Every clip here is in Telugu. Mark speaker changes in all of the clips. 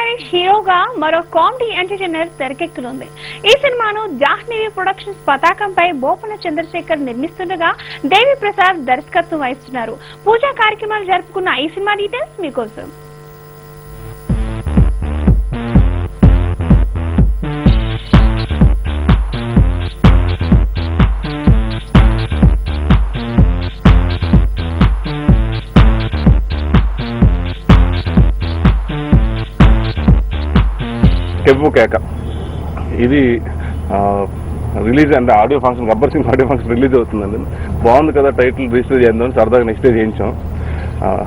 Speaker 1: నరేష్ హీరోగా మరో కామెడీ ఎంటర్టైనర్ తెరకెక్కనుంది. ఈ సినిమాను జాహ్నవి ప్రొడక్షన్స్ పతాకంపై బోపన చంద్రశేఖర్ నిర్మిస్తుండగా దేవి ప్రసాద్ దర్శకత్వం వహిస్తున్నారు. పూజా కార్యక్రమాలు జరుపుకున్న ఈ సినిమా డీటెయిల్స్ మీకోసం.
Speaker 2: కెవ్వు కేక ఇది రిలీజ్ అంటే audio function Gabbar Singh audio function release అవుతుందండి. బాగుంది కదా, టైటిల్ రిజిస్టర్ చేద్దాం సరదాగా నెక్స్ట్ డే చేయించాం.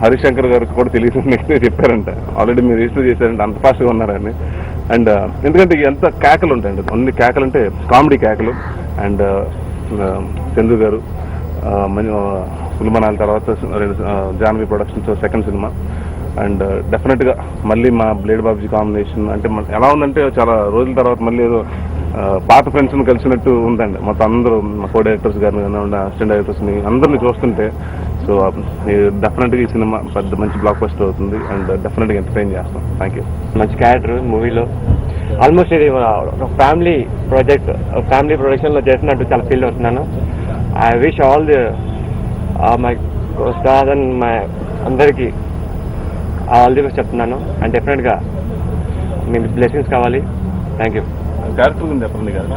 Speaker 2: హరిశంకర్ గారికి కూడా తెలియదు, నెక్స్ట్ డే చెప్పారంట ఆల్రెడీ మీరు రిజిస్టర్ చేశారంటే అంత ఫాస్ట్గా ఉన్నారని. అండ్ ఎందుకంటే ఎంత కేకలు ఉంటాయండి, అన్ని కేకలు అంటే కామెడీ కేకలు. అండ్ చందు గారు ఫుల్మనాల తర్వాత Jahnavi productions second cinema. And డెఫినెట్గా మళ్ళీ మా బ్లేడ్ బాబుజీ కాంబినేషన్ అంటే ఎలా ఉందంటే చాలా రోజుల తర్వాత మళ్ళీ ఏదో పాత ఫ్రెండ్స్ని కలిసినట్టు ఉందండి. మొత్తం అందరూ మా కో డైరెక్టర్స్ గారిని అసిస్టెంట్ డైరెక్టర్స్ని అందరినీ చూస్తుంటే సో డెఫినెట్గా ఈ సినిమా పెద్ద మంచి బ్లాక్ బస్టర్ అవుతుంది. అండ్ డెఫినెట్గా ఎంటర్టైన్ చేస్తాం. Thank you.
Speaker 3: మంచి క్యారెక్టర్ మూవీలో ఆల్మోస్ట్ ఇది ఒక ఫ్యామిలీ ప్రాజెక్ట్, ఫ్యామిలీ ప్రొడక్షన్లో చేసినట్టు చాలా ఫీల్ అవుతున్నాను. I wish all the my stars and my అందరికీ ఆల్ ది బెస్ట్ చెప్తున్నాను. అండ్ డెఫినెట్గా మీకు బ్లెస్సింగ్స్ కావాలి. Thank you.
Speaker 2: క్యారెక్టర్ గురించి చెప్పండి కదా.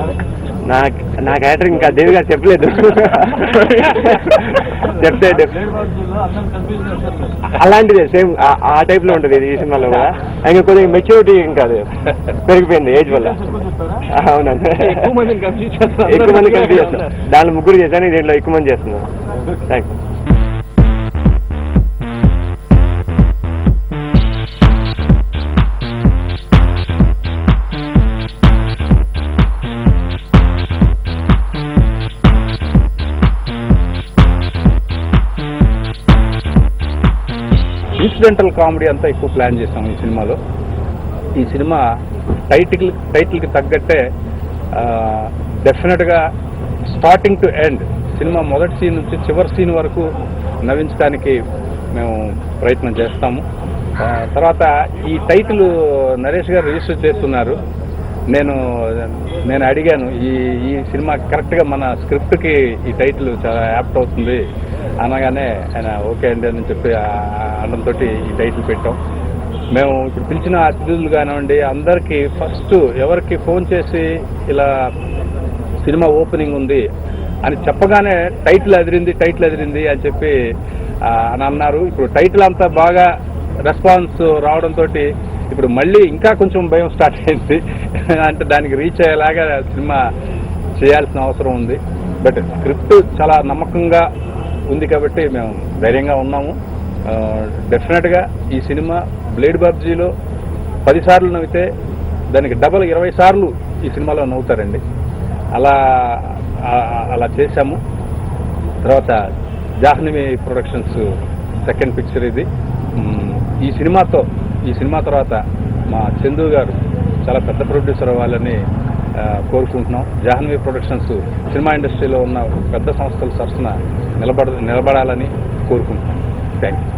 Speaker 3: నా క్యారెక్టర్ ఇంకా దేవి గారు చెప్పలేదు, చెప్తే అలాంటిదే సేమ్ ఆ టైప్లో ఉంటుంది ఈ సినిమాలో కూడా. ఇంకా కొద్దిగా మెచ్యూరిటీ ఇంకా అది పెరిగిపోయింది ఏజ్ వల్ల. అవునండి, ఎక్కువ మంది కన్ఫ్యూజ్ చేస్తాను. దాంట్లో ముగ్గురు చేశాను, దీంట్లో ఎక్కువ మంది చేస్తున్నాను. Thank you.
Speaker 4: ఇన్సిడెంటల్ కామెడీ అంతా ఎక్కువ ప్లాన్ చేసాం ఈ సినిమాలో. ఈ సినిమా టైటిల్కి తగ్గట్టే డెఫినెట్గా స్టార్టింగ్ టు ఎండ్ సినిమా మొదటి సీన్ నుంచి చివరి సీన్ వరకు నవ్వించడానికి మేము ప్రయత్నం చేస్తాము. తర్వాత ఈ టైటిల్ నరేష్ గారు రిజిస్టర్ చేస్తున్నారు. నేను అడిగాను ఈ సినిమా కరెక్ట్గా మన స్క్రిప్ట్కి ఈ టైటిల్ చాలా యాప్ట్ అవుతుంది అనగానే ఆయన ఓకే అండి అని చెప్పి అనడంతో ఈ టైటిల్ పెట్టాం. మేము ఇప్పుడు పిలిచిన అతిథులు కానివ్వండి అందరికీ ఫస్ట్ ఎవరికి ఫోన్ చేసి ఇలా సినిమా ఓపెనింగ్ ఉంది అని చెప్పగానే టైటిల్ ఎదిరింది అని చెప్పి అని అన్నారు. ఇప్పుడు టైటిల్ అంతా బాగా రెస్పాన్స్ రావడంతో ఇప్పుడు మళ్ళీ ఇంకా కొంచెం భయం స్టార్ట్ అయింది. అంటే దానికి రీచ్ అయ్యేలాగా సినిమా చేయాల్సిన అవసరం ఉంది. బట్ స్క్రిప్ట్ చాలా నమ్మకంగా ఉంది కాబట్టి మేము ధైర్యంగా ఉన్నాము. డెఫినెట్గా ఈ సినిమా బ్లేడ్ బాబ్జీలో 10 సార్లు నవ్వితే దానికి డబల్ 20 సార్లు ఈ సినిమాలో నవ్వుతారండి. అలా చేశాము. తర్వాత జాహ్నవి ప్రొడక్షన్స్ సెకండ్ పిక్చర్ ఇది. ఈ సినిమా తర్వాత మా చందు గారు చాలా పెద్ద ప్రొడ్యూసర్ అవ్వాలని కోరుకుంటున్నాం. జాహ్నవి ప్రొడక్షన్స్ సినిమా ఇండస్ట్రీలో ఉన్న పెద్ద సంస్థల సరసన నిలబడాలని కోరుకుంటున్నాం. Thank you.